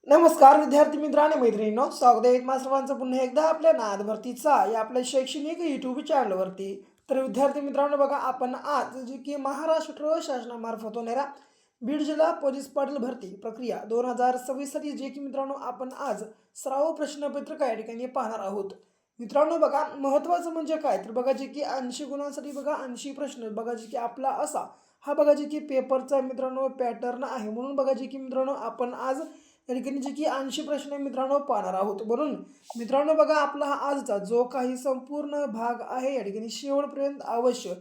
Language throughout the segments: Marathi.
नमस्कार विद्यार्थी मित्र आणि मैत्रिणींनो, स्वागत आहे तुम्हा सर्वांचं पुन्हा एकदा आपल्या नाद भरतीचा या आपल्या शैक्षणिक यूट्यूब चॅनलवरती. तर विद्यार्थी मित्रांनो बघा, आपण आज जी की महाराष्ट्र शासनामार्फत होणाऱ्या बीड जिल्हा पोलीस पाटील भरती प्रक्रिया 2026 साठी जे की मित्रांनो आपण आज सराव प्रश्नपत्रिका या ठिकाणी पाहणार आहोत. मित्रांनो बघा, महत्त्वाचं म्हणजे काय तर बघा, जे की 80 गुणांसाठी बघा 80 प्रश्न बघा, जे की आपला असा हा बघा, जे की पेपरचा मित्रांनो पॅटर्न आहे. म्हणून बघा, जे की मित्रांनो आपण आज या ठिकाणी जे की 80 प्रश्न मित्रांनो पाहणार आहोत. म्हणून मित्रांनो बघा, आपला हा आजचा जो काही संपूर्ण भाग आहे या ठिकाणी शेवटपर्यंत अवश्य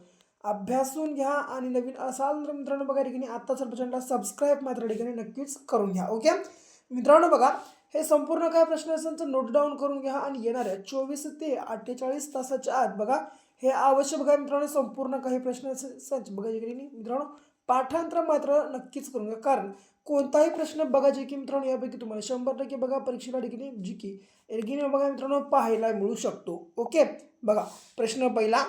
अभ्यासून घ्या आणि नवीन असाल तर मित्रांनो बघा, या ठिकाणी आत्ताच चॅनलला सबस्क्राईब मात्र या ठिकाणी नक्कीच करून घ्या. ओके मित्रांनो बघा, हे संपूर्ण काय प्रश्न असेल तर नोट डाऊन करून घ्या आणि येणाऱ्या 24 ते 48 तासाच्या आत बघा हे अवश्य बघा मित्रांनो संपूर्ण काही प्रश्न संच बघा या ठिकाणी मित्रांनो पाठांतर मात्र नक्कीच करून घ्या. कारण कोणताही प्रश्न बघा जे की मित्रांनो यापैकी तुम्हाला 100% बघा परीक्षेला ठिकाणी जी की एरगिने बघा मित्रांनो पाहायला मिळू शकतो. ओके बघा, प्रश्न पहिला,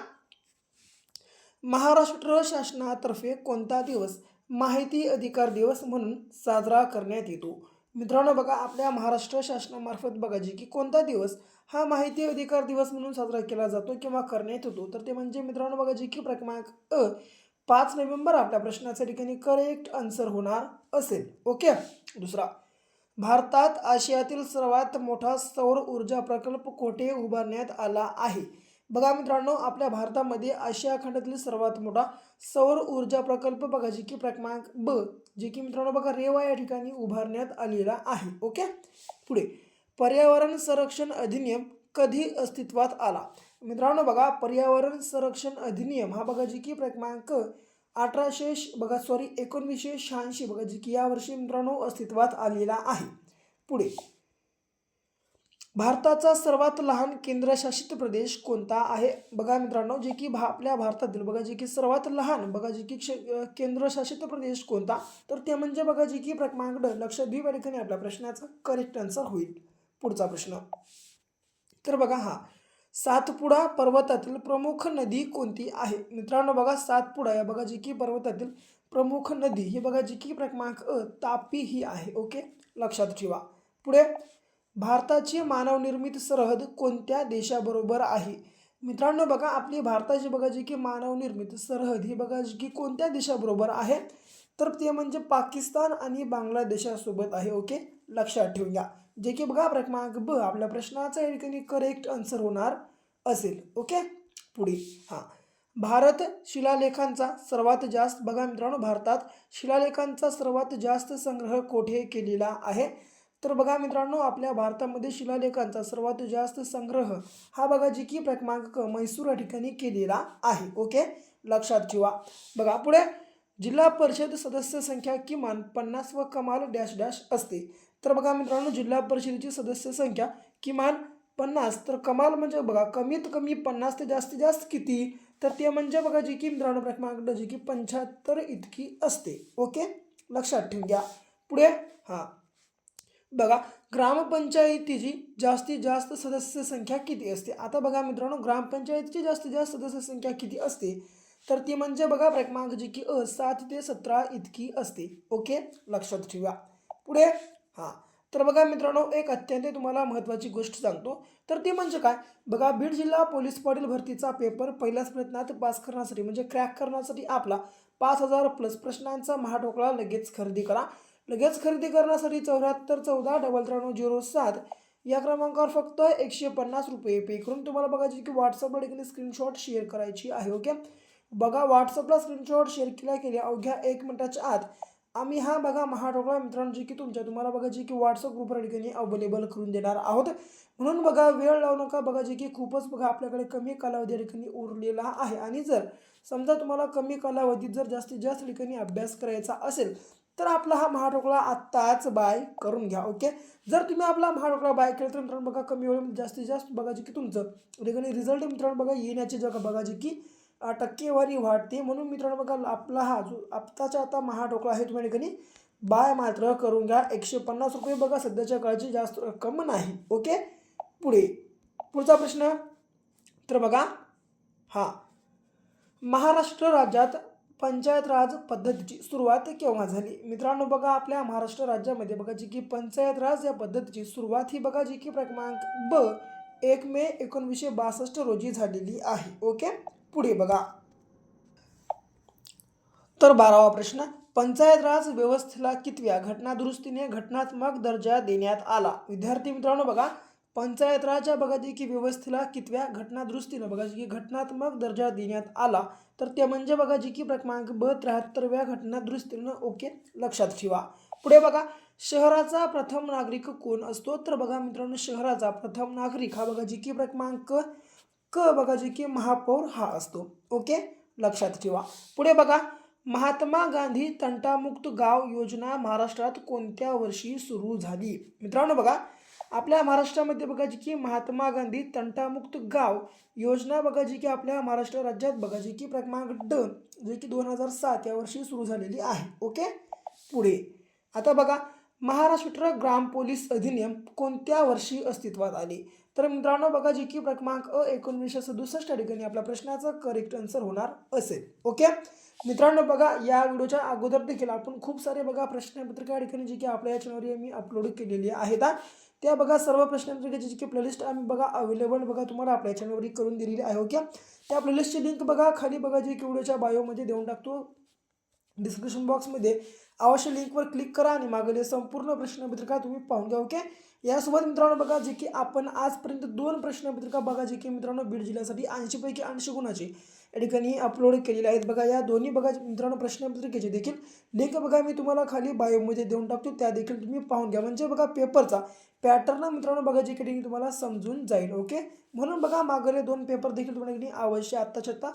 महाराष्ट्र शासनातर्फे कोणता दिवस माहिती अधिकार दिवस म्हणून साजरा करण्यात येतो? मित्रांनो बघा, आपल्या महाराष्ट्र शासनामार्फत बघा जी की कोणता दिवस हा माहिती अधिकार दिवस म्हणून साजरा केला जातो किंवा करण्यात येतो, तर ते म्हणजे मित्रांनो बघा जी की क्रमांक 5 नोव्हेंबर आपल्या प्रश्नाच्या ठिकाणी करेक्ट आन्सर होणार असेल. ओके, दुसरा, भारतात आशियातील सर्वात मोठा सौर ऊर्जा प्रकल्प कोठे उभारण्यात आला आहे? बघा मित्रांनो, आपल्या भारतामध्ये आशिया खंडातील सर्वात मोठा सौर ऊर्जा प्रकल्प बघा जी की क्रमांक ब जे की मित्रांनो बघा रेवा या ठिकाणी उभारण्यात आलेला आहे. ओके, पुढे, पर्यावरण संरक्षण अधिनियम कधी अस्तित्वात आला? मित्रांनो बघा, पर्यावरण संरक्षण अधिनियम हा बघा जी की क्रमांक 1986 बघा जी की यावर्षी मित्रांनो अस्तित्वात आलेला आहे. पुढे, भारताचा सर्वात लहान केंद्रशासित प्रदेश कोणता आहे? बघा मित्रांनो, जे की आपल्या भारतातील बघा जे की सर्वात लहान बघा जे की केंद्रशासित प्रदेश कोणता, तर ते म्हणजे बघा जे की क्रमांक लक्षद्वीप या ठिकाणी आपल्या प्रश्नाचा करेक्ट आन्सर होईल. पुढचा प्रश्न, तर बघा हा, सातपुडा पर्वतातील प्रमुख नदी कोणती आहे? मित्रांनो बघा, सातपुडा या बघा जी की पर्वतातील प्रमुख नदी ही बघा जी की क्रमांक तापी ही आहे. ओके, लक्षात ठेवा. पुढे, भारताची मानवनिर्मित सरहद कोणत्या देशाबरोबर आहे? मित्रांनो बघा, आपली भारताची बघा जी की मानवनिर्मित सरहद ही बघा जी की कोणत्या देशाबरोबर आहे, तर ते म्हणजे पाकिस्तान आणि बांगलादेशासोबत आहे. ओके, लक्षात ठेवून घ्या. जे की बघा क्रमांक ब आपल्या प्रश्नाचा या ठिकाणी करेक्ट आन्सर होणार असेल. ओके, पुढे, हां, भारत शिलालेखांचा सर्वात जास्त बघा मित्रांनो, भारतात शिलालेखांचा सर्वात जास्त संग्रह कोठे केलेला आहे? तर बघा मित्रांनो, आपल्या भारतामध्ये शिलालेखांचा सर्वात जास्त संग्रह हा बघा जी की क्रमांक म्हैसूर या ठिकाणी केलेला आहे. ओके, लक्षात ठेवा. बघा पुढे, जिल्हा परिषद सदस्य संख्या किमान 50 व कमाल डॅश डॅश असते. तर बघा मित्रांनो, जिल्हा परिषदेची सदस्य संख्या किमान 50 तर कमाल म्हणजे बघा कमीत कमी 50 ते जास्तीत जास्त किती, तर ते म्हणजे बघा जी की मित्रांनो क्रमांक जी की 75 इतकी असते. ओके, लक्षात ठेवून घ्या. पुढे, हां, बघा, ग्रामपंचायतीची जास्तीत जास्त सदस्य संख्या किती असते? आता बघा मित्रांनो, ग्रामपंचायतीची जास्तीत जास्त सदस्य संख्या किती असते, तर ती म्हणजे बघा क्रमांक जी की 7 ते 17 इतकी असते. ओके, लक्षात ठेवा. पुढे, हां, तर बघा मित्रांनो, एक अत्यंत तुम्हाला महत्त्वाची गोष्ट सांगतो, तर ती म्हणजे काय, बघा बीड जिल्हा पोलीस पाटील भरतीचा पेपर पहिल्याच प्रयत्नात पास करण्यासाठी म्हणजे क्रॅक करण्यासाठी आपला 5000 प्लस प्रश्नांचा महाठोकळा लगेच खरेदी करा. लगेच खरेदी करण्यासाठी 7414 या क्रमांकावर फक्त 150 रुपये पे करून तुम्हाला बघा जी की व्हॉट्सअपला ठिकाणी स्क्रीनशॉट शेअर करायची आहे. ओके, बघा व्हॉट्सअपला स्क्रीनशॉट शेअर केल्या अवघ्या 1 मिनिटाच्या आत आम्ही हा बघा महाठोकळा मित्रांनो जी की तुम्हाला बघा जी की व्हॉट्सअप ग्रुपवर ठिकाणी अवेलेबल करून देणार आहोत. म्हणून बघा वेळ लावू नका. बघा जी की खूपच बघा आपल्याकडे कमी कालावधी ठिकाणी उरलेला आहे आणि जर समजा तुम्हाला कमी कालावधीत जर जास्तीत जास्त ठिकाणी अभ्यास करायचा असेल तर आपला हा महाठोकळा आत्ताच बाय करून घ्या. ओके, जर तुम्ही आपला महाठोकळा बाय केला तर मित्रांनो बघा कमी वेळेमध्ये जास्तीत जास्त बघा जे की तुमचं ठिकाणी रिझल्ट मित्रांनो बघा येण्याची जगह बघा जे की टक्केवारी वाढते. म्हणून मित्रांनो बघा आपला हा जो आत्ताचा आता महाठोकळा आहे तुम्ही ठिकाणी बाय मात्र करून घ्या. 150 रुपये बघा सध्याच्या काळाची जास्त रक्कम नाही. ओके, पुढे, पुढचा प्रश्न, तर बघा हा, महाराष्ट्र राज्यात पंचायत राज पद्धतीची सुरुवात केव्हा झाली? मित्रांनो बघा आपल्या महाराष्ट्र राज्यामध्ये बघा जी की पंचायत राज या पद्धतीची सुरुवात ही बघा जी की क्रमांक ब 1 मे 1962 रोजी झालेली आहे. ओके, पुढे बघा. तर 12वा प्रश्न, पंचायत राज व्यवस्थेला कितव्या घटनादुरुस्तीने घटनात्मक दर्जा देण्यात आला? विद्यार्थी मित्रांनो बघा पंचायत राज या बघा जी की व्यवस्थेला कितव्या घटनादुरुस्तीनं बघा जी की घटनात्मक दर्जा देण्यात आला, तर ते म्हणजे बघा जी की क्रमांक ब 73व्या घटनादुरुस्तीनं. ओके, लक्षात ठेवा. पुढे बघा, शहराचा प्रथम नागरिक कोण असतो? तर बघा मित्रांनो शहराचा प्रथम नागरिक हा बघा जी की क्रमांक क बघा जी की महापौर हा असतो. ओके, लक्षात ठेवा. पुढे बघा, महात्मा गांधी तंटामुक्त गाव योजना महाराष्ट्रात कोणत्या वर्षी सुरू झाली? मित्रांनो बघा आपल्या महाराष्ट्रामध्ये बघा जी की महात्मा गांधी तंटामुक्त गाव योजना बघा जी की आपल्या महाराष्ट्र राज्यात बघा जी की क्रमांक ड जे की 2007 या वर्षी सुरू झालेली आहे. ओके, पुढे आता बघा, महाराष्ट्र ग्राम पोलीस अधिनियम कोणत्या वर्षी अस्तित्वात आले? तर मित्रांनो बघा जी की क्रमांक 1967 या ठिकाणी आपल्या प्रश्नाचा करेक्ट आन्सर होणार असेल. ओके मित्रांनो बघा या व्हिडिओच्या अगोदर देखील आपण खूप सारे बघा प्रश्नपत्रिका या ठिकाणी जी की आपल्या या चॅनलवर मी अपलोड केलेली आहेत. त्या बघा सर्व प्रश्नपत्रिकेची जी की प्लेलिस्ट आम्ही बघा अवेलेबल बघा तुम्हाला आपल्या चॅनलवर करून दिलेली आहे. ओके, त्या प्लेलिस्टची लिंक बघा खाली बघा जी की व्हिडिओच्या बायोमध्ये देऊन टाकतो, डिस्क्रिप्शन बॉक्समध्ये अवश्य लिंकवर क्लिक करा आणि मागील संपूर्ण प्रश्नपत्रिका तुम्ही पाहून घ्या. ओके, यासोबत मित्रांनो बघा जे की आपण आजपर्यंत 2 प्रश्नपत्रिका बघा जे की मित्रांनो बीड जिल्ह्यासाठी 80 पैकी 80 गुणाची या ठिकाणी अपलोड केलेले आहेत. बघा या दोन्ही बघा मित्रांनो प्रश्नपत्रिकेची देखील लिंक बघा मी तुम्हाला खाली बायोमध्ये देऊन टाकतो, त्या देखील तुम्ही पाहून घ्या. म्हणजे बघा पेपरचा पॅटर्न मित्रांनो बघा जे की तुम्हाला समजून जाईल. ओके, म्हणून बघा मागले 2 पेपर देखील तुम्हाला अवश्य आत्ताच्या आत्ता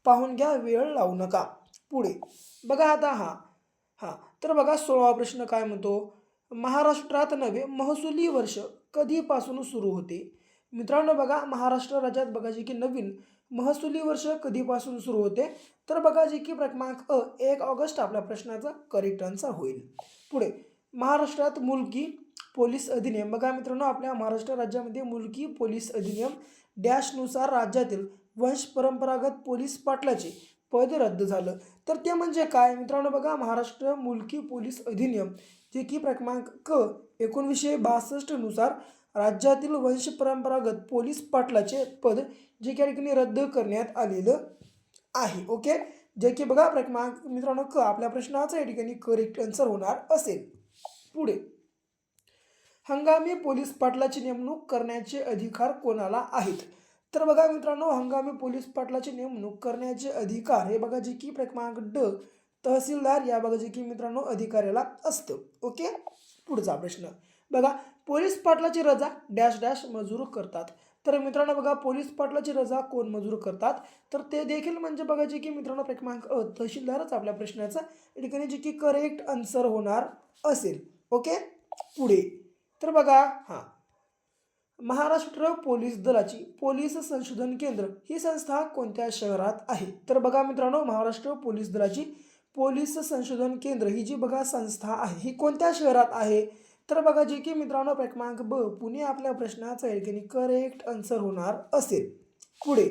पाहून घ्या, वेळ लावू नका. पुढे बघा आता हा तर बघा 16वा प्रश्न काय म्हणतो, महाराष्ट्रात नवे महसुली वर्ष कधीपासून सुरू होते? मित्रांनो बघा महाराष्ट्र राज्यात बघा जे की नवीन महसुली वर्ष कधीपासून सुरू होते? तर बघा जे की क्रमांक 1 ऑगस्ट आपल्या प्रश्नाचा करेक्ट आन्सर होईल. पुढे महाराष्ट्रात मुलकी पोलीस अधिनियम बघा मित्रांनो आपल्या महाराष्ट्र राज्यामध्ये मुलकी पोलीस अधिनियम डॅशनुसार राज्यातील वंश परंपरागत पोलीस पाटलाचे पद रद्द झालं. तर ते म्हणजे काय मित्रांनो बघा महाराष्ट्र मुलकी पोलीस अधिनियम जे की क्रमांक 1962 नुसार राज्यातील वंश परंपरागत पोलीस पाटलाचे पद जे की ठिकाणी रद्द करण्यात आलेलं आहे. ओके, जे की बघा क्रमांक मित्रांनो आपल्या प्रश्नाचा या ठिकाणी करेक्ट आन्सर होणार असेल. पुढे हंगामी पोलीस पाटलाची नेमणूक करण्याचे अधिकार कोणाला आहेत? तर बघा मित्रांनो हंगामी पोलीस पाटलाची नेमणूक करण्याचे अधिकार हे बघा जी की क्रमांक ड तहसीलदार या बघा जी की मित्रांनो अधिकाऱ्याला असतं. ओके, पुढचा प्रश्न बघा, पोलीस पाटलाची रजा डॅश डॅश मंजूर करतात? तर मित्रांनो बघा पोलीस पाटलाची रजा कोण मंजूर करतात? तर ते देखील म्हणजे बघा जे की मित्रांनो क्रमांक तहसीलदारच आपल्या प्रश्नाचा या ठिकाणी जे की करेक्ट आन्सर होणार असेल. ओके, पुढे तर बघा महाराष्ट्र पोलीस दलाची पोलीस संशोधन केंद्र ही संस्था कोणत्या शहरात आहे? तर बघा मित्रांनो महाराष्ट्र पोलीस दलाची पोलीस संशोधन केंद्र ही जी बघा संस्था आहे ही कोणत्या शहरात आहे? तर बघा जे की मित्रांनो क्रमांक ब पुणे आपल्या प्रश्नाचा या ठिकाणी करेक्ट आन्सर होणार असेल. पुढे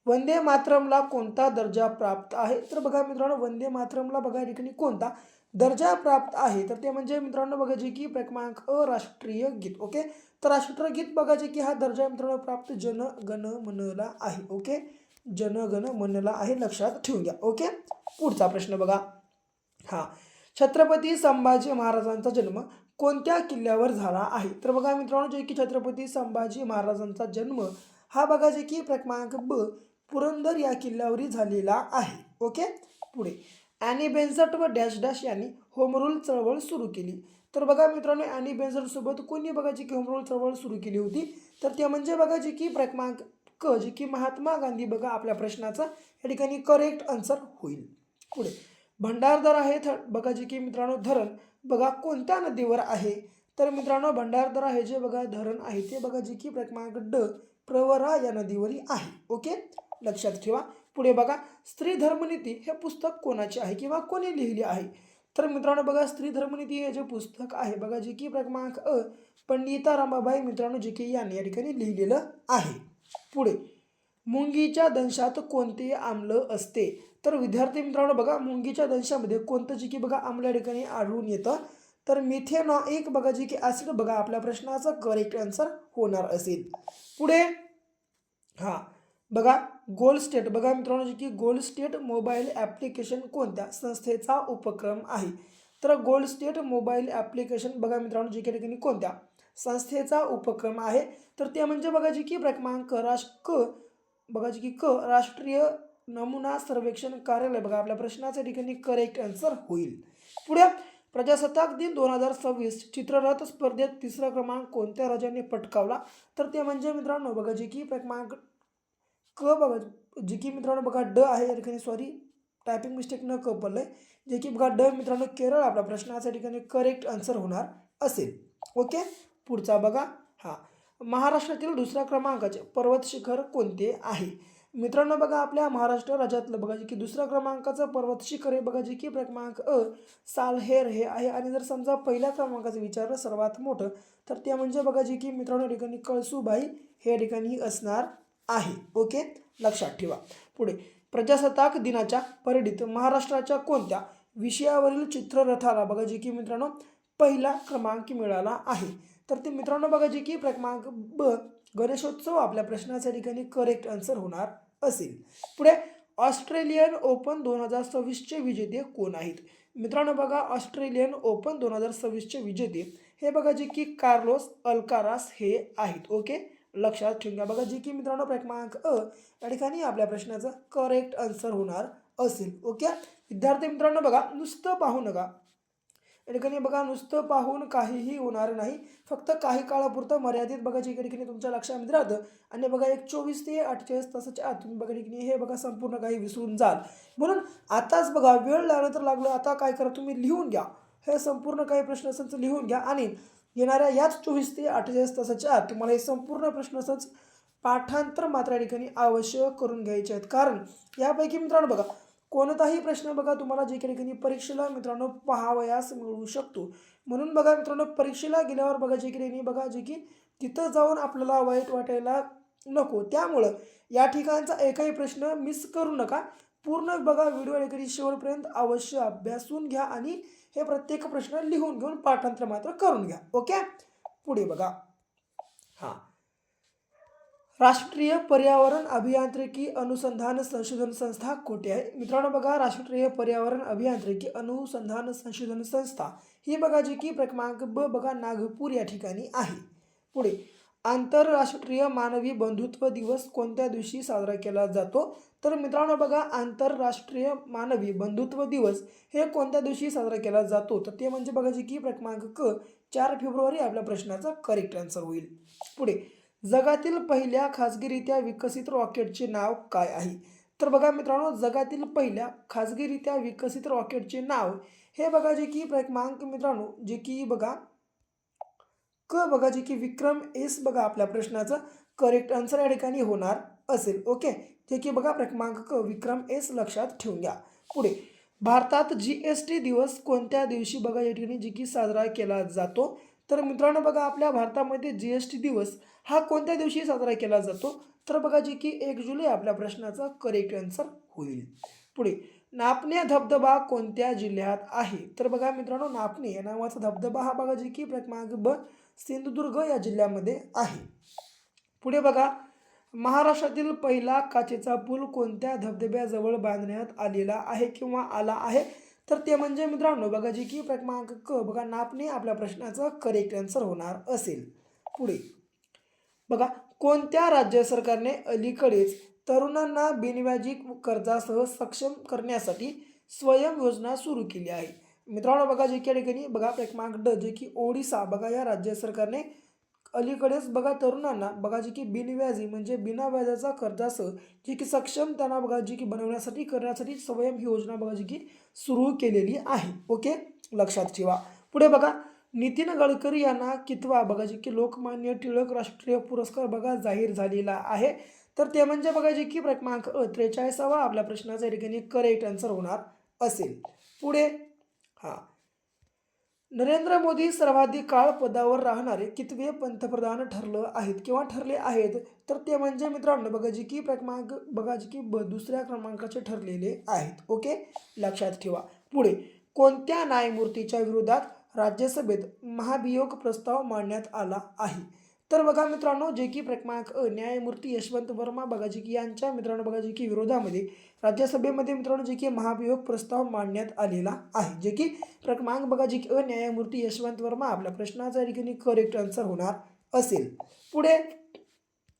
वंदे मातरमला कोणता दर्जा प्राप्त आहे? तर बघा मित्रांनो वंदे मातरमला बघा या ठिकाणी कोणता दर्जा प्राप्त आहे? तर ते म्हणजे मित्रांनो बघा जे की क्रमांक राष्ट्रीय गीत. ओके, तर राष्ट्रगीत बघा जे की हा दर्जा मित्रांनो प्राप्त जन गण मनला आहे. ओके, जन गण मनला आहे, लक्षात ठेवून घ्या. ओके, पुढचा प्रश्न बघा छत्रपती संभाजी महाराजांचा जन्म कोणत्या किल्ल्यावर झाला आहे? तर बघा मित्रांनो जे की छत्रपती संभाजी महाराजांचा जन्म हा बघा जे की क्रमांक ब पुरंदर या किल्ल्यावरही झालेला आहे. ओके, पुढे ॲनी बेझंट व डॅश डॅश यांनी होम रूल चळवळ सुरू केली? तर बघा मित्रांनो ॲनी बेझंट सोबत कोणी बघा जी की होम रूल चळवळ सुरू केली होती? तर ते म्हणजे बघा जी की क्रमांक क जी की महात्मा गांधी बघा आपल्या प्रश्नाचा या ठिकाणी करेक्ट आन्सर होईल. पुढे भंडारदरा हे बघा जी की मित्रांनो धरण बघा कोणत्या नदीवर आहे? तर मित्रांनो भंडारदरा हे जे बघा धरण आहे ते बघा जी की क्रमांक ड प्रवरा या नदीवरही आहे. ओके, लक्षात ठेवा. पुढे बघा स्त्री धर्मनीती हे पुस्तक कोणाचे आहे किंवा कोणी लिहिले आहे? तर मित्रांनो बघा स्त्री धर्मनीती हे जे पुस्तक आहे बघा जे की क्रमांक पंडिता रमाबाई मित्रांनो जे की यांनी या ठिकाणी लिहिलेलं आहे. पुढे मुंगीच्या दंशात कोणते आम्ल असते? तर विद्यार्थी मित्रांनो बघा मुंगीच्या दंशामध्ये कोणतं जे की बघा आम्ल या ठिकाणी आढळून येतं, तर मिथेनॉइक बघा जे की ॲसिड बघा आपल्या प्रश्नाचा करेक्ट आन्सर होणार असेल. पुढे हां बघा गोल्ड स्टेट बघा मित्रांनो जे की गोल्ड स्टेट मोबाईल ॲप्लिकेशन कोणत्या संस्थेचा उपक्रम आहे. तर गोल्ड स्टेट मोबाईल ॲप्लिकेशन बघा मित्रांनो जे की ठिकाणी कोणत्या संस्थेचा उपक्रम आहे, तर ते म्हणजे बघा जे की क्रमांक बघा जे की राष्ट्रीय नमुना सर्वेक्षण कार्यालय बघा आपल्या प्रश्नाच्या ठिकाणी करेक्ट आन्सर होईल. पुढे प्रजासत्ताक दिन 2026 चित्ररथ स्पर्धेत तिसरा क्रमांक कोणत्या राज्याने पटकावला, तर ते म्हणजे मित्रांनो बघा जे की क्रमांक बघा जे की मित्रांनो बघा ड आहे या ठिकाणी, सॉरी टायपिंग मिस्टेक न पडलंय, जे की बघा ड मित्रांनो केरळ आपल्या प्रश्नाच्या ठिकाणी करेक्ट आन्सर होणार असेल. ओके. पुढचा बघा महाराष्ट्रातील दुसऱ्या क्रमांकाचे पर्वत शिखर कोणते आहे. मित्रांनो बघा आपल्या महाराष्ट्र राज्यातलं बघा जे की दुसऱ्या क्रमांकाचं पर्वत शिखर आहे बघा जे की क्रमांक सालहेर हे आहे. आणि जर समजा पहिल्या क्रमांकाचं विचारलं सर्वात मोठं, तर ते म्हणजे बघा जे की मित्रांनो ठिकाणी कळसुबाई हे ठिकाणी असणार आहे. ओके, लक्षात ठेवा. पुढे प्रजासत्ताक दिनाच्या परेडीत महाराष्ट्राच्या कोणत्या विषयावरील चित्ररथाला बघा जे की मित्रांनो पहिला क्रमांक मिळाला आहे, तर ते मित्रांनो बघा जे की क्रमांक ब गणेशोत्सव आपल्या प्रश्नाच्या ठिकाणी करेक्ट आन्सर होणार असेल. पुढे ऑस्ट्रेलियन ओपन 2026चे विजेते कोण आहेत. मित्रांनो बघा ऑस्ट्रेलियन ओपन 2026चे विजेते हे बघा जे की कार्लोस अल्कारास हे आहेत. ओके, लक्षात ठेवून घ्या. बघा जे की मित्रांनो क्रमांक या ठिकाणी आपल्या प्रश्नाचं करेक्ट आन्सर होणार असेल. ओके विद्यार्थी मित्रांनो बघा नुसतं पाहू नका या ठिकाणी, बघा नुसतं पाहून काहीही होणार नाही, फक्त काही काळापुरतं मर्यादित बघा जे ठिकाणी तुमच्या लक्षामध्ये राहतं. आणि बघा एक 24 ते 48 तासाच्या आत तुम्ही बघा ठिकाणी हे बघा संपूर्ण काही विसरून जाल. म्हणून आताच बघा वेळ लागलं तर लागलं, आता काय करा तुम्ही लिहून घ्या, हे संपूर्ण काही प्रश्नसंच लिहून घ्या आणि येणाऱ्या याच 24 ते 48 तासाच्या आत तुम्हाला हे संपूर्ण प्रश्नसंच पाठांतर मात्र या ठिकाणी आवश्यक करून घ्यायचे आहेत. कारण यापैकी मित्रांनो बघा कोणताही प्रश्न बघा तुम्हाला जे काही ठिकाणी परीक्षेला मित्रांनो पाहावयास मिळू शकतो. म्हणून बघा मित्रांनो परीक्षेला गेल्यावर बघा जे की बघा जे की तिथं जाऊन आपल्याला वाईट वाटायला नको. त्यामुळं या ठिकाणचा एकही प्रश्न मिस करू नका. पूर्ण बघा व्हिडिओ ठिकाणी शेवटपर्यंत अवश्य अभ्यासून घ्या आणि हे प्रत्येक प्रश्न लिहून घेऊन पाठांतर मात्र करून घ्या. ओके. पुढे बघा राष्ट्रीय पर्यावरण अभियांत्रिकी अनुसंधान संशोधन संस्था कुठे आहे. मित्रांनो बघा राष्ट्रीय पर्यावरण अभियांत्रिकी अनुसंधान संशोधन संस्था ही बघा जी की क्रमांक ब बघा नागपूर या ठिकाणी आहे. पुढे आंतरराष्ट्रीय मानवी बंधुत्व दिवस कोणत्या दिवशी साजरा केला जातो. तर मित्रांनो बघा आंतरराष्ट्रीय मानवी बंधुत्व दिवस हे कोणत्या दिवशी साजरा केला जातो, तर ते म्हणजे बघा जी की क्रमांक 4 फेब्रुवारी आपल्या प्रश्नाचा करेक्ट आन्सर होईल. पुढे जगातील पहिल्या खाजगीरित्या विकसित रॉकेटचे नाव काय आहे. तर बघा मित्रांनो जगातील पहिल्या खाजगीरित्या विकसित रॉकेटचे नाव हे बघा जे की क्रमांक मित्रांनो जे की बघा बघा जे की विक्रम एस बघा आपल्या प्रश्नाचं करेक्ट आन्सर या ठिकाणी होणार असेल. ओके, जे की बघा क्रमांक विक्रम एस लक्षात ठेवून घ्या. पुढे भारतात GST दिवस कोणत्या दिवशी बघा या ठिकाणी जे की साजरा केला जातो. तर मित्रांनो बघा आपल्या भारतामध्ये GST दिवस हा कोणत्या दिवशी साजरा केला जातो, तर बघा जे की 1 जुलै आपल्या प्रश्नाचा करेक्ट आन्सर होईल. पुढे नापणे धबधबा कोणत्या जिल्ह्यात आहे. तर बघा मित्रांनो नापणे या नावाचा धबधबा हा बघा जे की क्रमांक ब सिंधुदुर्ग या जिल्ह्यामध्ये आहे. पुढे बघा महाराष्ट्रातील पहिला काचेचा पूल कोणत्या धबधब्याजवळ बांधण्यात आलेला आहे किंवा आला आहे. तर ते म्हणजे मित्रांनो बघा जे की क्रमांक बघा नापणे आपल्या प्रश्नाचा करेक्ट आन्सर होणार असेल. पुढे बघा कोणत्या राज्य सरकारने अलीकडेच तरुणांना बिनव्याजी कर्जासह सक्षम करण्यासाठी स्वयं योजना सुरू केली आहे. मित्रांनो बघा जे की ठिकाणी बघा क्रमांक ड जे की ओडिसा बघा या राज्य सरकारने अलीकडेच बघा तरुणांना बघा जे की बिनव्याजी म्हणजे बिना व्याजाचा कर्जासह जे की सक्षम त्यांना बघा जे की बनवण्यासाठी करण्यासाठी स्वयं ही योजना बघा जी की सुरू केलेली आहे. ओके, लक्षात ठेवा. पुढे बघा नितीन गडकरी यांना कितवा बघा जे की लोकमान्य टिळक राष्ट्रीय पुरस्कार बघा जाहीर झालेला आहे. तर ते म्हणजे बघा जे की क्रमांक 43वा आपल्या प्रश्नाचा ठिकाणी करेक्ट आन्सर होणार असेल. पुढे नरेंद्र मोदी सर्वाधिक काळ पदावर राहणारे कितवे पंतप्रधान ठरले आहेत तर ते म्हणजे मित्रांनो बघा जी की क्रमांक बघा जी की दुसऱ्या क्रमांकाचे ठरलेले आहेत. ओके, लक्षात ठेवा. पुढे कोणत्या न्यायमूर्तीच्या विरोधात राज्यसभेत महाभियोग प्रस्ताव मांडण्यात आला आहे? तर बघा मित्रांनो जे की क्रमांक न्यायमूर्ती यशवंत वर्मा बघा जी की यांच्या मित्रांनो बघा जी की विरोधामध्ये राज्यसभेमध्ये मित्रांनो जे की महाभियोग प्रस्ताव मांडण्यात आलेला आहे. जे की क्रमांक बघा जी की न्यायमूर्ती यशवंत वर्मा आपल्या प्रश्नाचा या ठिकाणी करेक्ट आन्सर होणार असेल. पुढे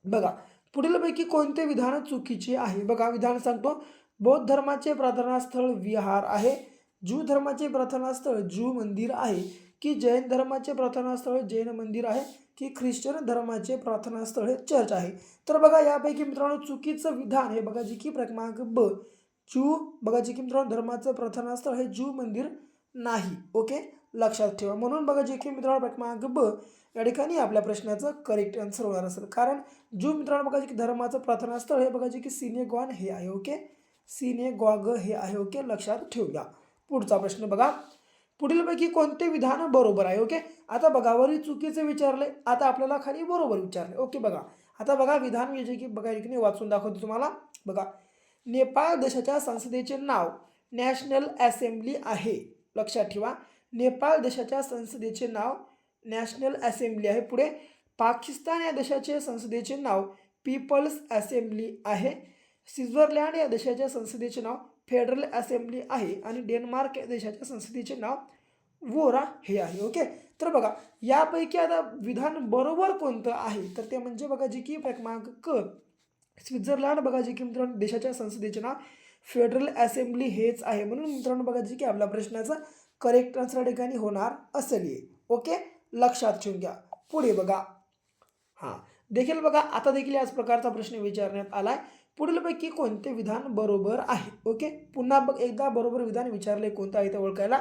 बघा पुढीलपैकी कोणते विधान चुकीचे आहे? बघा विधान सांगतो. बौद्ध धर्माचे प्रार्थनास्थळ विहार आहे, ज्यू धर्माचे प्रार्थनास्थळ ज्यू मंदिर आहे, की जैन धर्माचे प्रार्थनास्थळ जैन मंदिर आहे, की ख्रिश्चन धर्माचे प्रार्थनास्थळ चर्च आहे? तर बघा यापैकी मित्रांनो चुकीचं विधान हे बघा जी की क्रमांक ब ज्यू बघा जी की मित्रांनो धर्माचं प्रार्थनास्थळ हे ज्यू मंदिर नाही. ओके, लक्षात ठेवा. म्हणून बघा जे की मित्रांनो क्रमांक ब या ठिकाणी आपल्या प्रश्नाचं करेक्ट आन्सर होणार असेल. कारण ज्यू मित्रांनो बघा जे की धर्माचं प्रार्थनास्थळ हे बघा जे की सिनेगॉग हे आहे. ओके, सिनेगॉग हे आहे. ओके, लक्षात ठेवूया. पुढचा प्रश्न बघा. पुढीलपैकी कोणते विधान बरोबर आहे? ओके, आता बघा वरील चुकीचे विचारले, आता आपल्याला खाली बरोबर विचारले. ओके, बघा आता बघा विधान जे की बघा की वाचून दाखवतो तुम्हाला. बघा नेपाळ देशाच्या संसदेचे नाव नॅशनल असेंब्ली आहे. लक्षात ठेवा, नेपाळ देशाच्या संसदेचे नाव नॅशनल असेंब्ली आहे. पुढे पाकिस्तान या देशाचे संसदेचे नाव पीपल्स असेंब्ली आहे. स्वित्झर्लंड या देशाच्या संसदेचे नाव फेडरल असेंब्ली आहे आणि डेन्मार्क या देशाच्या संसदेचे नाव वोरा हे आहे. ओके, तर बघा यापैकी आता विधान बरोबर कोणतं आहे? तर ते म्हणजे बघा जी की क्रमांक क स्वित्झर्लंड बघा जी की मित्रांनो देशाच्या संसदेचे नाव फेडरल असेंब्ली हेच आहे. म्हणून मित्रांनो बघा जी की आपल्या प्रश्नाचा करेक्ट आन्सर ठिकाणी होणार असेल. ओके, लक्षात ठेवून घ्या. पुढे बघा देखील बघा आता देखील याच प्रकारचा प्रश्न विचारण्यात आलाय. पुढीलपैकी कोणते विधान बरोबर आहे? ओके, पुन्हा एकदा बरोबर विधान विचारले कोणतं आहे ते ओळखायला.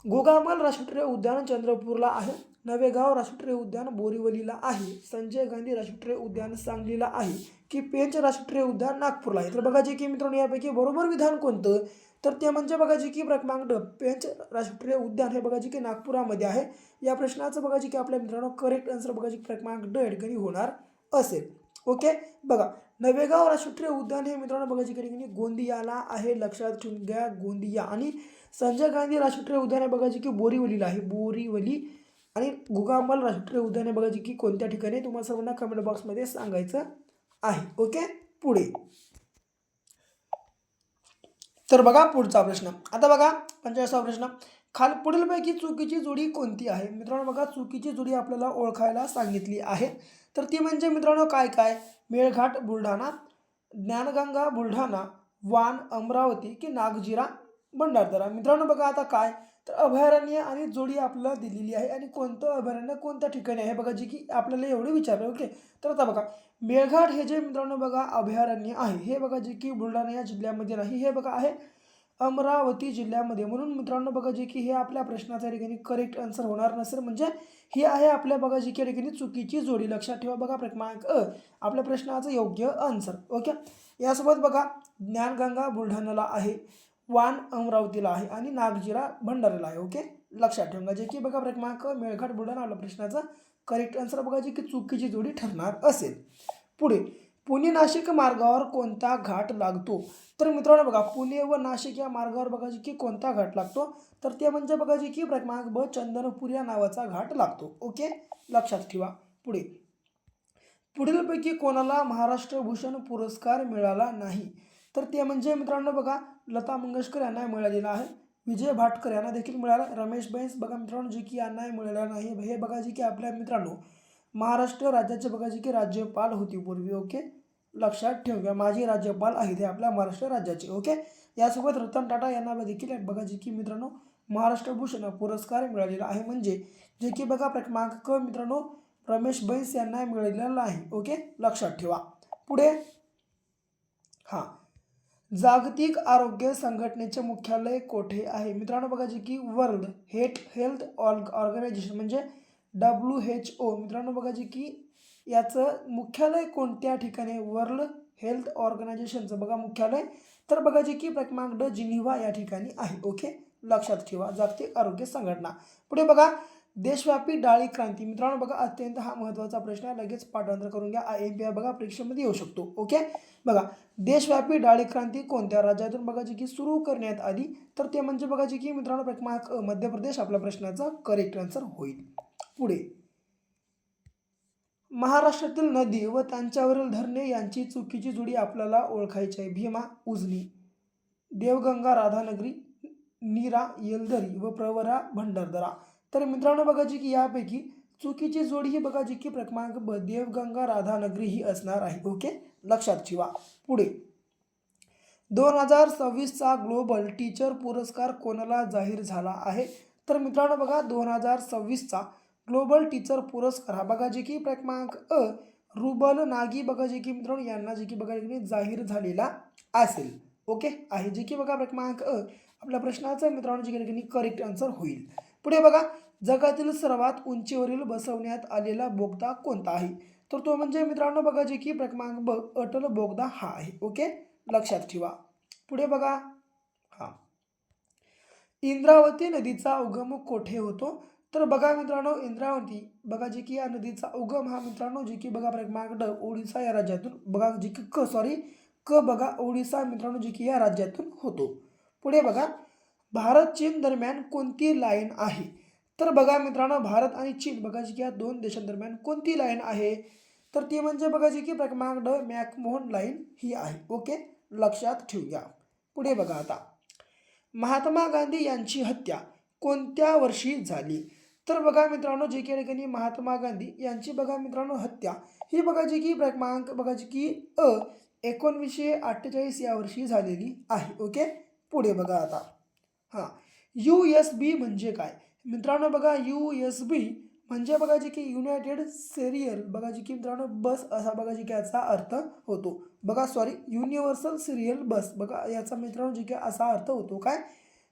गोगामल राष्ट्रीय उद्यान चंद्रपूरला आहे, नवेगाव राष्ट्रीय उद्यान बोरिवलीला आहे, संजय गांधी राष्ट्रीय उद्यान सांगलीला आहे, की पेंच राष्ट्रीय उद्यान नागपूरला आहे? तर बघा जे की मित्रांनो यापैकी बरोबर विधान कोणतं? तर ते म्हणजे बघा जी की क्रमांक पेंच राष्ट्रीय उद्यान हे बघा जी की नागपुरामध्ये आहे. या प्रश्नाचं बघा जी की आपल्या मित्रांनो करेक्ट आन्सर बघा जी क्रमांक ड या ठिकाणी होणार असेल. ओके, बघा नवेगाव राष्ट्रीय उद्यान हे मित्रांनो बघा जी ठिकाणी गोंदियाला आहे. लक्षात ठेवून घ्या, गोंदिया. आणि संजय गांधी राष्ट्रीय उद्यान हे बघा जी की बोरिवलीला आहे, बोरिवली. आणि गोगामल राष्ट्रीय उद्यान हे बघा जी की कोणत्या ठिकाणी तुम्हाला सर्वांना कमेंट बॉक्समध्ये सांगायचं आहे. ओके, पुढे तर बघा पुढचा प्रश्न. आता बघा 45वा प्रश्न. पुढीलपैकी चुकीची जोडी कोणती आहे? मित्रांनो बघा चुकीची जोडी आपल्याला ओळखायला सांगितली आहे. तर ती म्हणजे मित्रांनो काय मेळघाट बुलढाणा, ज्ञानगंगा बुलढाणा, वान अमरावती, की नागझिरा भंडारदरा? मित्रांनो बघा आता काय तर अभयारण्य आणि जोडी आपल्याला दिलेली आहे आणि कोणतं अभयारण्य कोणत्या ठिकाणी आहे बघा जी की आपल्याला एवढे विचारलं. ओके, तर आता बघा मेळघाट हे जे मित्रांनो बघा अभयारण्य आहे हे बघा जे की बुलढाणा या जिल्ह्यामध्ये नाही, हे बघा आहे अमरावती जिल्ह्यामध्ये. म्हणून मित्रांनो बघा जे की हे आपल्या प्रश्नाच्या ठिकाणी करेक्ट आन्सर होणार नसेल. म्हणजे ही आहे आपल्या बघा जी की ठिकाणी चुकीची जोडी. लक्षात ठेवा बघा क्रमांक आपल्या प्रश्नाचं योग्य आन्सर. ओके, यासोबत बघा ज्ञानगंगा बुलढाण्याला आहे, वान अमरावतीला आहे आणि नागझिरा भंडाराला आहे. ओके, लक्षात ठेवा जे की बघा क्रमांक मेळघाट बुलढाणा आपल्या प्रश्नाचा करेक्ट आन्सर बघा जी की चुकीची जोडी ठरणार असेल. पुढे पुणे नाशिक मार्गावर कोणता घाट लागतो? तर मित्रांनो बघा पुणे व नाशिक या मार्गावर बघा जी की कोणता घाट लागतो? तर ते म्हणजे बघा जी की क्रमांक ब चंदनपूर या नावाचा घाट लागतो. ओके, लक्षात ठेवा. पुढे पुढीलपैकी कोणाला महाराष्ट्र भूषण पुरस्कार मिळाला नाही? तर ते म्हणजे मित्रांनो बघा लता मंगेशकर यांना मिळालेला आहे, विजय भाटकर यांना देखील मिळाला, रमेश बैस बघा मित्रांनो जे की यांना मिळालेला नाही. हे बघा जी की आपल्या मित्रांनो महाराष्ट्र राज्याचे बघा जी की राज्यपाल होती पूर्वी. ओके, लक्षात ठेवूया माजी राज्यपाल आहेत हे आपल्या महाराष्ट्र राज्याचे. ओके, यासोबत रतन टाटा यांना देखील बघा जी की मित्रांनो महाराष्ट्र भूषण पुरस्कार मिळालेला आहे. म्हणजे जे की बघा क्रमांक क मित्रांनो रमेश बैस यांना मिळालेला आहे. ओके, लक्षात ठेवा. पुढे जागतिक आरोग्य संघटनेचे मुख्यालय कोठे आहे? मित्रांनो बघा जी की वर्ल्ड हेल्थ ऑर्गनायझेशन म्हणजे WHO मित्रांनो बघा जी की याचं मुख्यालय कोणत्या ठिकाणी? वर्ल्ड हेल्थ ऑर्गनायझेशनचं बघा मुख्यालय तर बघा जी की क्रमांक ड जिनिव्हा या ठिकाणी आहे. ओके, लक्षात ठेवा, जागतिक आरोग्य संघटना. पुढे बघा, देशव्यापी डाळी क्रांती. मित्रांनो बघा, अत्यंत हा महत्त्वाचा प्रश्न आहे, लगेच पाठांतर करून घ्या. IMP बघा परीक्षेमध्ये येऊ शकतो. ओके, बघा, देशव्यापी डाळी क्रांती कोणत्या राज्यातून बघा जी की सुरू करण्यात आली, तर ते म्हणजे बघा जी की मित्रांनो क्रमांक मध्य प्रदेश आपल्या प्रश्नाचा करेक्ट आन्सर होईल. पुढे, महाराष्ट्रातील नदी व त्यांच्यावरील धरणे यांची चुकीची जोडी आपल्याला ओळखायची आहे. भीमा, उजनी, देवगंगा, राधानगरी, नीरा, येलदरी व प्रवरा, भंडारदरा. तर मित्रांनो बघा जी की यापैकी चुकीची जोडी ही बघा जी की क्रमांक ब, देवगंगा राधानगरी ही असणार आहे. ओके, लक्षात ठेवा. पुढे, 2026चा ग्लोबल टीचर पुरस्कार कोणाला जाहीर झाला आहे? तर मित्रांनो बघा, 2026चा ग्लोबल टीचर पुरस्कार हा बघा जे की क्रमांक रुबल नागी बघा जे की मित्रांनो यांना जे की बघा जाहीर झालेला असेल. ओके, आहे जे की बघा क्रमांक आपल्या प्रश्नाचा मित्रांनो जे की करेक्ट आन्सर होईल. पुढे बघा, जगातील सर्वात उंचीवरील बसवण्यात आलेला बोगदा कोणता आहे? तर तो म्हणजे मित्रांनो बघा जे की क्रमांक ब, अटल बोगदा हा आहे. ओके, लक्षात ठेवा. पुढे बघा, हा, इंद्रावती नदीचा उगम कोठे होतो? तर बघा मित्रांनो, इंद्रावती बघा जी की या नदीचा उगम हा मित्रांनो जी की बघा क्रमांक ड, ओडिसा या राज्यातून बघा जी की क बघा ओडिसा मित्रांनो जी की या राज्यातून होतो. पुढे बघा, भारत चीन दरम्यान कोणती लाईन आहे? तर बघा मित्रांनो, भारत आणि चीन बघा जी की या दोन देशांदरम्यान कोणती लाईन आहे? तर ती म्हणजे बघा जी की क्रमांक ड, मॅकमोहन लाईन ही आहे. ओके, लक्षात ठेवूया. पुढे बघा आता, महात्मा गांधी यांची हत्या कोणत्या वर्षी झाली? तर बघा मित्रांनो जे की ठिकाणी महात्मा गांधी यांची बघा मित्रांनो हत्या ही बघा जी की क्रमांक बघा जी की 1948 या वर्षी झालेली आहे. ओके, पुढे बघा आता, हां, USB म्हणजे काय? मित्रांनो बघा, USB म्हणजे बघा जी की युनायटेड सिरियल बघा जी की मित्रांनो बस असा बघा जी की याचा अर्थ होतो. बघा सॉरी, युनिव्हर्सल सिरियल बस बघा याचा मित्रांनो जी की असा अर्थ होतो. काय?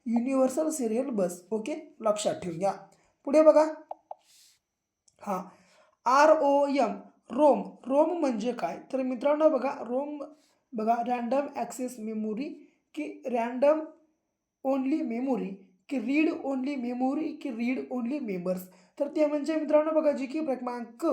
युनिव्हर्सल सिरियल बस. ओके, लक्षात ठेवूया. पुढे बघा, हां, ROM, रोम, रोम म्हणजे काय? तर मित्रांनो बघा, रोम बघा रँडम ॲक्सेस मेमोरी की रँडम ओनली मेमोरी की रीड ओनली मेमोरी की रीड ओनली मेंबर्स. तर ते म्हणजे मित्रांनो बघा जी की क्रमांक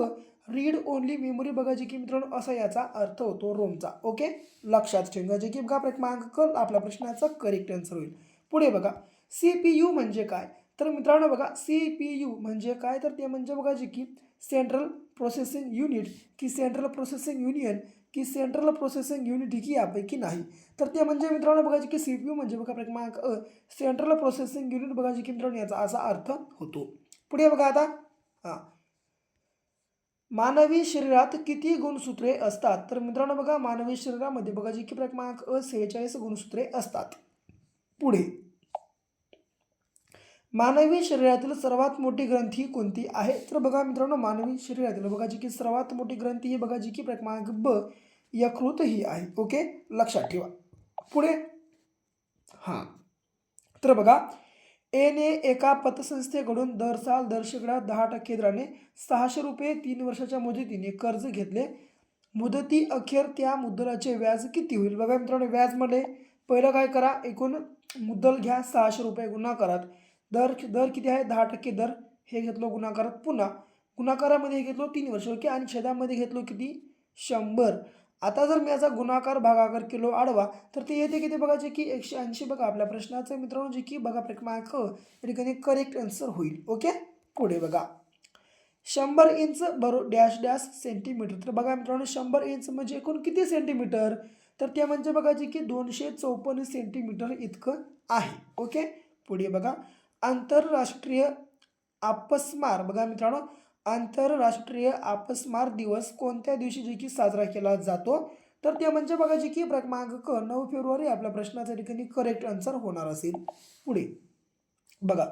रीड ओनली मेमोरी बघा जी की मित्रांनो असा याचा अर्थ होतो रोमचा. ओके, लक्षात ठेवा जे की बघा क्रमांक आपल्या प्रश्नाचा करेक्ट आन्सर होईल. पुढे बघा, CPU म्हणजे काय? तर मित्रांनो बघा, CPU म्हणजे काय? तर ते म्हणजे बघा जी की सेंट्रल प्रोसेसिंग युनिट की सेंट्रल प्रोसेसिंग युनियन की सेंट्रल प्रोसेसिंग युनिट की यापैकी नाही. तर ते म्हणजे मित्रांनो बघा जी की CPU म्हणजे बघा क्रमांक सेंट्रल प्रोसेसिंग युनिट बघा जी की मित्रांनो याचा असा अर्थ होतो. पुढे बघा आता, हां, मानवी शरीरात किती गुणसूत्रे असतात? तर मित्रांनो बघा, मानवी शरीरामध्ये बघा जी की क्रमांक 46 गुणसूत्रे असतात. पुढे, मानवी शरीरातील सर्वात मोठी ग्रंथी कोणती आहे? तर बघा मित्रांनो, मानवी शरीरातील बघा जी की सर्वात मोठी ग्रंथी ही बघा जी की क्रमांक ब, यकृत ही आहे. ओके, लक्षात ठेवा. पुढे, हां, तर बघा, एने एका पतसंस्थेकडून दर साल दर शेकडा 10% दराने 600 रुपये 3 वर्षाच्या मुदतीने कर्ज घेतले. मुदती अखेर त्या मुद्दलाचे व्याज किती होईल? बघा मित्रांनो, व्याज मध्ये पहिलं काय करा, एकूण मुद्दल घ्या 600 रुपये गुणाकारात दर दर किती आहे 10% दर हे घेतलो गुणाकारात, पुन्हा गुणाकारामध्ये घेतलो 3 वर्ष. ओके, आणि छेदामध्ये घेतलो किती 100. आता जर मी याचा गुणाकार भागाकार किलो आडवा तर ते येते किती बघा जे की 180. बघा आपल्या प्रश्नाचं मित्रांनो जे की बघा क्रमांक या ठिकाणी करेक्ट आन्सर होईल. ओके, पुढे बघा, 100 इंच डॅश डॅश सेंटीमीटर. तर बघा मित्रांनो, 100 इंच म्हणजे एकूण किती सेंटीमीटर? तर ते म्हणजे बघा जे की 254 सेंटीमीटर इतकं आहे. ओके, पुढे बघा, आंतरराष्ट्रीय आपस्मार बघा मित्रांनो, आंतरराष्ट्रीय आपस्मार दिवस कोणत्या दिवशी जे की साजरा केला जातो? तर ते म्हणजे बघा जे की क्रमांक 9 फेब्रुवारी आपल्या प्रश्नाच्या ठिकाणी करेक्ट आन्सर होणार असेल. पुढे बघा,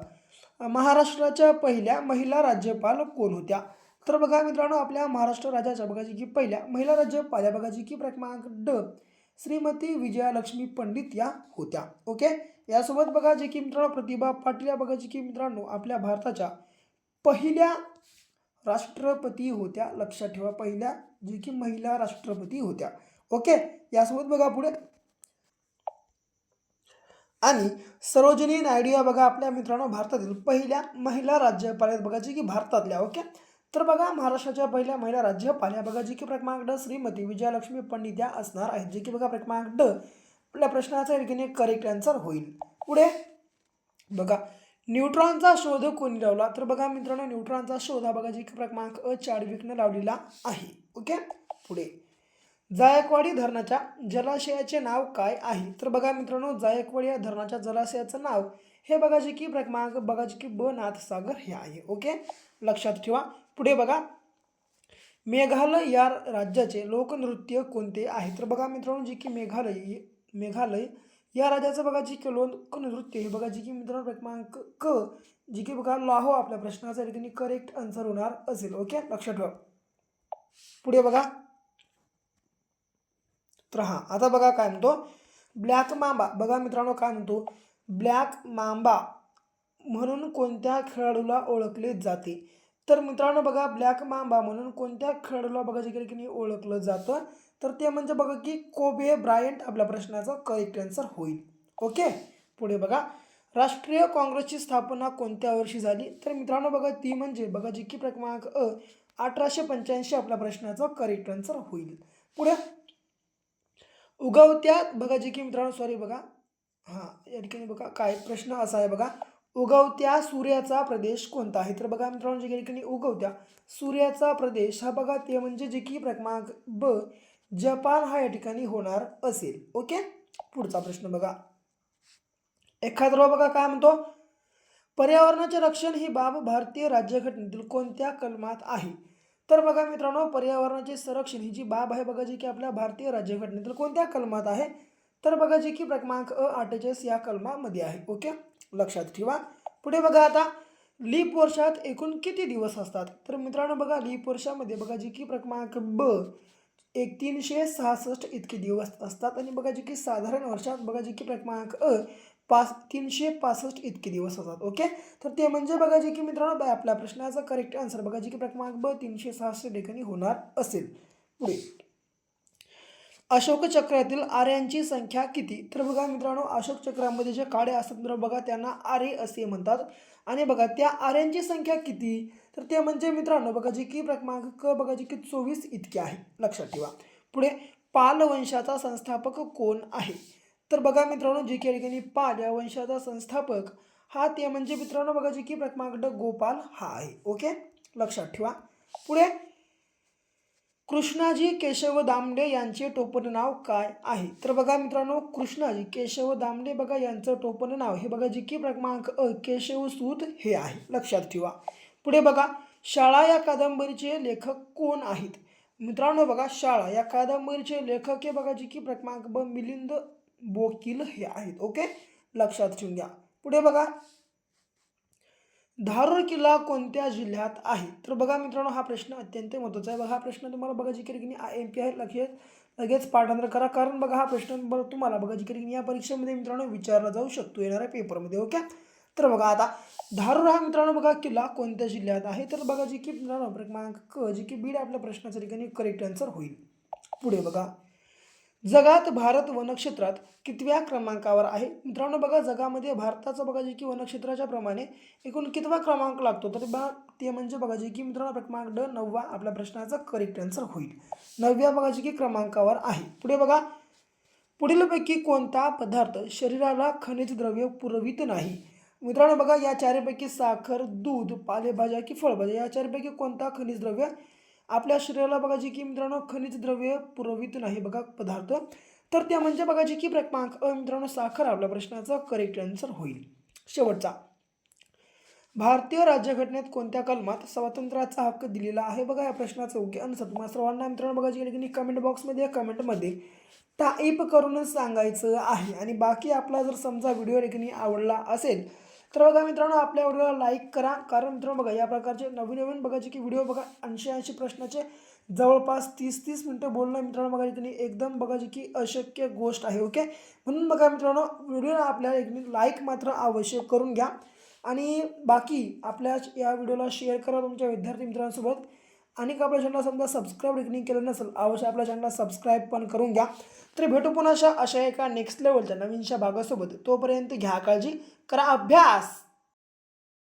महाराष्ट्राच्या पहिल्या महिला राज्यपाल कोण होत्या? तर बघा मित्रांनो, आपल्या महाराष्ट्र राज्याच्या बघा जी की पहिल्या महिला राज्यपाल बघा जी की क्रमांक ड, श्रीमती विजयालक्ष्मी पंडित या होत्या. ओके, यासोबत बघा जे की मित्रांनो प्रतिभा पाटील या बघा जी की मित्रांनो आपल्या भारताच्या पहिल्या राष्ट्रपती होत्या. लक्षात ठेवा, पहिल्या जे की महिला राष्ट्रपती होत्या. ओके, यासोबत बघा पुढे, आणि सरोजिनी नायडू या बघा आपल्या मित्रांनो भारतातील पहिल्या महिला राज्यपाल आहेत बघा, जे की भारतातल्या. ओके. तर बघा महाराष्ट्राच्या पहिल्या महिला राज्यपाल या बघा, जे की क्रमांक ड श्रीमती विजयालक्ष्मी पंडित या असणार आहेत, जे की बघा क्रमांक ड आपल्या प्रश्नाचा या ठिकाणी करेक्ट आन्सर होईल. पुढे बघा न्यूट्रॉनचा शोध कोणी लावला, तर बघा मित्रांनो न्यूट्रॉनचा शोध हा बघा, जे की क्रमांक अ चार्विकनं लावलेला आहे. ओके. पुढे जायकवाडी धरणाच्या जलाशयाचे नाव काय आहे, तर बघा मित्रांनो जायकवाडी या धरणाच्या जलाशयाचं नाव हे बघा, जे की क्रमांक बघा, जे की ब नाथसागर हे आहे. ओके. लक्षात ठेवा. पुढे बघा मेघालय या राज्याचे लोकनृत्य कोणते आहे, तर बघा मित्रांनो जे की मेघालय या राज्याचं बघा, जे की लोकनृत्य हे बघा, जे की मित्रांनो क्रमांक क जे की बघा लाहो आपल्या प्रश्नाचा या ठिकाणी करेक्ट आन्सर होणार असेल. ओके. लक्षात ठेवा. पुढे बघा तर हां आता बघा काय म्हणतो ब्लॅक मांबा, बघा मित्रांनो काय म्हणतो ब्लॅक मांबा म्हणून कोणत्या खेळाडूला ओळखले जाते, तर मित्रांनो बघा ब्लॅक मांबा म्हणून कोणत्या खेळाडूला बघा जे की ओळखलं जातं, तर ते म्हणजे बघा की कोबे ब्रायंट आपल्या प्रश्नाचा करेक्ट आन्सर होईल. ओके. पुढे बघा राष्ट्रीय काँग्रेसची स्थापना कोणत्या वर्षी झाली, तर मित्रांनो बघा ती म्हणजे बघा जी की क्रमांक अ 1885 आपल्या प्रश्नाचा करेक्ट आन्सर होईल. पुढे उगवत्या बघा जे की मित्रांनो सॉरी बघा हां या ठिकाणी बघा काय प्रश्न असा आहे बघा उगवत्या सूर्याचा प्रदेश कोणता आहे, तर बघा मित्रांनो जे ठिकाणी उगवत्या सूर्याचा प्रदेश हा बघा ते म्हणजे जे की क्रमांक ब जपान हा या ठिकाणी होणार असेल. ओके. पुढचा प्रश्न बघा 71 बघा काय म्हणतो पर्यावरणाचे रक्षण ही बाब भारतीय राज्यघटनेतील कोणत्या कलमात आहे, तर बघा मित्रांनो पर्यावरणाचे संरक्षण ही जी बाब आहे बघा जी की आपल्या भारतीय राज्यघटनेतील कोणत्या कलमात आहे, तर बघा जी की क्रमांक अ 48 या कलमामध्ये आहे. ओके. लक्षात ठेवा. पुढे बघा आता लीप वर्षात एकूण किती दिवस असतात, तर मित्रांनो बघा लीप वर्षामध्ये बघा जी की क्रमांक ब 366 इतके दिवस असतात आणि बघा जे की साधारण वर्षात बघा जे की क्रमांक अ 365 इतके दिवस असतात. ओके. तर ते म्हणजे बघा जे की मित्रांनो आपल्या प्रश्नाचा करेक्ट आन्सर बघा जे की क्रमांक ब 366 ठिकाणी होणार असेल. पुढे अशोक चक्रातील आर्यांची संख्या किती, तर बघा मित्रांनो अशोक चक्रामध्ये जे काळे असतात तर बघा त्यांना आरे असे म्हणतात आणि बघा त्या आर्यांची संख्या किती, तर ते म्हणजे मित्रांनो बघा जी की क्रमांक क बघा जी की 24 इतके आहे. लक्षात ठेवा. पुढे पाल वंशाचा संस्थापक कोण आहे, तर बघा मित्रांनो जी की ठिकाणी पाल या वंशाचा संस्थापक हा ते म्हणजे मित्रांनो बघा जी की क्रमांक ड गोपाल हा आहे. ओके. लक्षात ठेवा. पुढे कृष्णाजी केशव दामडे यांचे टोपण नाव काय आहे, तर बघा मित्रांनो कृष्णाजी केशव दामडे बघा यांचं टोपण नाव हे बघा जी की क्रमांक अ केशवसूत हे आहे. लक्षात ठेवा. पुढे बघा शाळा या कादंबरीचे लेखक कोण आहेत, मित्रांनो बघा शाळा या कादंबरीचे लेखक हे बघा जी की क्रमांक ब मिलिंद बोकील हे आहेत. ओके. लक्षात ठेवून घ्या. पुढे बघा धारूर किल्ला कोणत्या जिल्ह्यात आहे, तर बघा मित्रांनो हा प्रश्न अत्यंत महत्त्वाचा आहे. बघा हा प्रश्न तुम्हाला बघा जी की MP आहे लगेच पाठांतर करा, कारण बघा हा प्रश्न तुम्हाला बघा जी की या परीक्षेमध्ये मित्रांनो विचारला जाऊ शकतो येणाऱ्या पेपरमध्ये. ओके. तर बघा आता धारूर हा मित्रांनो बघा किल्ला कोणत्या जिल्ह्यात आहे, तर बघा जी की मित्रांनो क्रमांक क जी की बीड आपल्या प्रश्नाच्या ठिकाणी करेक्ट आन्सर होईल. पुढे बघा जगात भारत वनक्षेत्रात कितव्या क्रमांकावर आहे, मित्रांनो बघा जगामध्ये भारताचं बघा जे की वनक्षेत्राच्या प्रमाणे एकूण कितवा क्रमांक लागतो, तर बघा ते म्हणजे बघा जे की मित्रांनो क्रमांक ड 9वा आपल्या प्रश्नाचा करेक्ट आन्सर होईल. 9व्या बघा जे की क्रमांकावर आहे. पुढे बघा पुढीलपैकी कोणता पदार्थ शरीराला खनिज द्रव्य पुरवित नाही, मित्रांनो बघा या चारपैकी साखर दूध पालेभाज्या की फळभाज्या या चारपैकी कोणता खनिज द्रव्य आपल्या शरीराला बघा जी की मित्रांनो खनिज द्रव्य पुरवित नाही बघा पदार्थ, तर त्या म्हणजे बघा जी की क्रमांक अ मित्रांनो साखर आपल्या प्रश्नाचा करेक्ट आन्सर होईल. शेवटचा भारतीय राज्यघटनेत कोणत्या कलमात स्वातंत्र्याचा हक्क दिलेला आहे, बघा या प्रश्नाचं योग्य आन्सर तुम्हाला सर्वांना मित्रांनो बघा जे की कमेंट बॉक्समध्ये कमेंटमध्ये टाईप करून सांगायचं आहे. आणि बाकी आपला जर समजा व्हिडिओ लेखनी आवडला असेल तर बघा मित्रांनो आपल्या व्हिडिओला लाईक करा, कारण मित्रांनो बघा या प्रकारचे नवीन बघा जे की व्हिडिओ बघा 80 प्रश्नाचे जवळपास 30 मिनटं बोलणं मित्रांनो बघा इथे एकदम बघा जी की अशक्य गोष्ट आहे. ओके. म्हणून बघा मित्रांनो व्हिडिओला आपल्याला एक लाईक मात्र आवश्यक करून घ्या आणि बाकी आपल्या या व्हिडिओला शेअर करा तुमच्या विद्यार्थी मित्रांसोबत आणि आपल्या चॅनलला समजा सबस्क्राईब देखील केलं नसेल अवश्य आपल्या चॅनलला सबस्क्राईब पण करून घ्या. तर भेटू पुन्हा अशा एका नेक्स्ट लेवलच्या नवीनशा भागासोबत. तोपर्यंत घ्या काळजी, करा अभ्यास.